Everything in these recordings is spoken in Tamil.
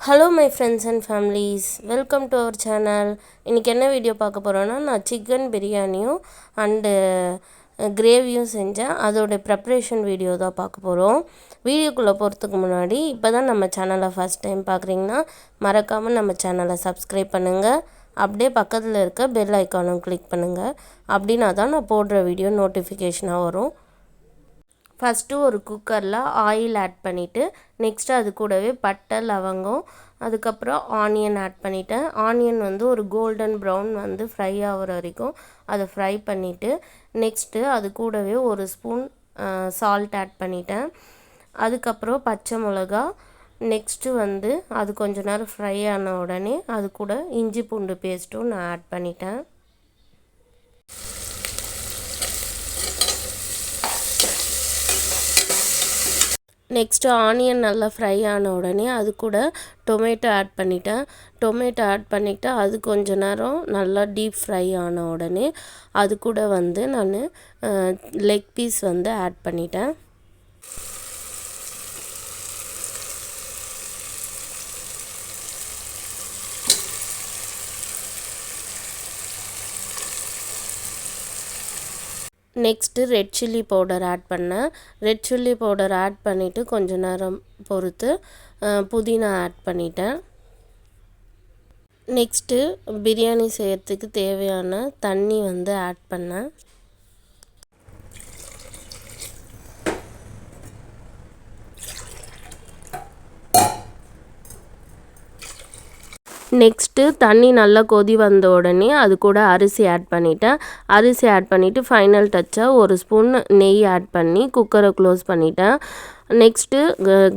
Hello my friends and families, welcome to our channel. இன்றைக்கி என்ன வீடியோ பார்க்க போகிறோன்னா, நான் சிக்கன் பிரியாணியும் அண்டு கிரேவியும் செஞ்சேன். அதோடைய ப்ரிப்ரேஷன் வீடியோ தான் பார்க்க போகிறோம். வீடியோக்குள்ளே போகிறதுக்கு முன்னாடி இப்போ தான் நம்ம சேனலை ஃபஸ்ட் டைம் பார்க்குறீங்கன்னா மறக்காமல் நம்ம சேனலை சப்ஸ்கிரைப் பண்ணுங்கள். அப்படியே பக்கத்தில் இருக்க பெல் ஐக்கானும் கிளிக் பண்ணுங்கள். அப்படின்னா தான் நான் போடுற வீடியோ நோட்டிஃபிகேஷனாக வரும். ஃபஸ்ட்டு ஒரு குக்கரில் ஆயில் ஆட் பண்ணிவிட்டு நெக்ஸ்ட்டு அது கூடவே பட்டை லவங்கம் அதுக்கப்புறம் ஆனியன் ஆட் பண்ணிட்டேன். ஆனியன் வந்து ஒரு கோல்டன் ப்ரௌன் வந்து ஃப்ரை ஆகிற வரைக்கும் அதை ஃப்ரை பண்ணிவிட்டு நெக்ஸ்ட்டு அது கூடவே ஒரு ஸ்பூன் சால்ட் ஆட் பண்ணிட்டேன். அதுக்கப்புறம் பச்சை மிளகா, நெக்ஸ்ட்டு வந்து அது கொஞ்ச நேரம் ஃப்ரை ஆன உடனே அது கூட இஞ்சி பூண்டு பேஸ்ட்டும் நான் ஆட் பண்ணிட்டேன். நெக்ஸ்ட்டு ஆனியன் நல்லா ஃப்ரை ஆன உடனே அது கூட டொமேட்டோ ஆட் பண்ணிட்டேன். டொமேட்டோ ஆட் பண்ணிவிட்டு அது கொஞ்ச நேரம் நல்லா டீப் ஃப்ரை ஆன உடனே அது கூட வந்து நான் லெக் பீஸ் வந்து ஆட் பண்ணிட்டேன். Next red chilli powder add பண்ணேன். ரெட் சில்லி பவுடர் ஆட் பண்ணிவிட்டு கொஞ்ச நேரம் பொறுத்து புதினா ஆட் பண்ணிட்டேன். நெக்ஸ்ட்டு பிரியாணி செய்கிறதுக்கு தேவையான தண்ணி வந்து ஆட் பண்ணேன். நெக்ஸ்ட்டு தண்ணி நல்லா கொதி வந்த உடனே அது கூட அரிசி ஆட் பண்ணிட்டேன். அரிசி ஆட் பண்ணிவிட்டு ஃபைனல் டச்சாக ஒரு ஸ்பூன் நெய் ஆட் பண்ணி குக்கரை க்ளோஸ் பண்ணிட்டேன். நெக்ஸ்ட்டு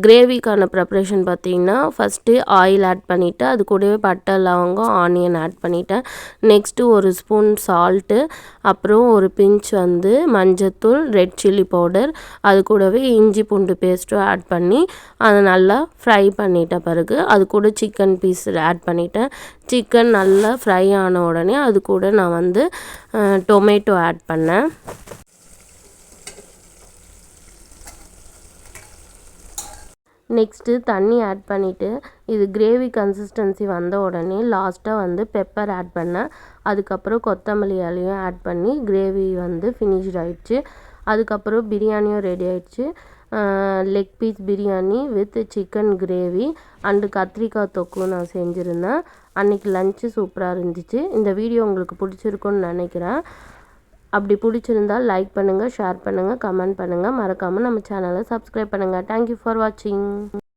கிரேவிக்கான ப்ரிப்ரேஷன் பார்த்திங்கன்னா ஃபஸ்ட்டு ஆயில் ஆட் பண்ணிவிட்டு அது கூடவே பட்டை லவங்கம் ஆனியன் ஆட் பண்ணிட்டேன். நெக்ஸ்ட்டு ஒரு ஸ்பூன் சால்ட்டு, அப்புறம் ஒரு பிஞ்ச் வந்து மஞ்சத்தூள், ரெட் சில்லி பவுடர், அது கூடவே இஞ்சி பூண்டு பேஸ்ட்டும் ஆட் பண்ணி அதை நல்லா ஃப்ரை பண்ணிட்ட பிறகு அது கூட சிக்கன் பீஸ் ஆட் பண்ணிட்டேன். சிக்கன் நல்லா ஃப்ரை ஆன உடனே அது கூட நான் வந்து டொமேட்டோ ஆட் பண்ணேன். நெக்ஸ்ட்டு தண்ணி ஆட் பண்ணிவிட்டு இது கிரேவி கன்சிஸ்டன்சி வந்த உடனே லாஸ்ட்டாக வந்து பெப்பர் ஆட் பண்ணேன். அதுக்கப்புறம் கொத்தமல்லி இலையும் ஆட் பண்ணி கிரேவி வந்து ஃபினிஷ்ட் ஆகிடுச்சு. அதுக்கப்புறம் பிரியாணியும் ரெடி ஆகிடுச்சு. Leg piece biryani with chicken gravy and கத்திரிக்காய் தொக்கும் நான் செஞ்சுருந்தேன். அன்றைக்கி லஞ்சு சூப்பராக இருந்துச்சு. இந்த வீடியோ உங்களுக்கு பிடிச்சிருக்குன்னு நினைக்கிறேன். அப்படி பிடிச்சிருந்தால் லைக் பண்ணுங்கள், ஷேர் பண்ணுங்கள், கமெண்ட் பண்ணுங்கள். மறக்காமல் நம்ம சேனலை சப்ஸ்கிரைப் பண்ணுங்கள். தேங்க்யூ ஃபார் வாட்சிங்.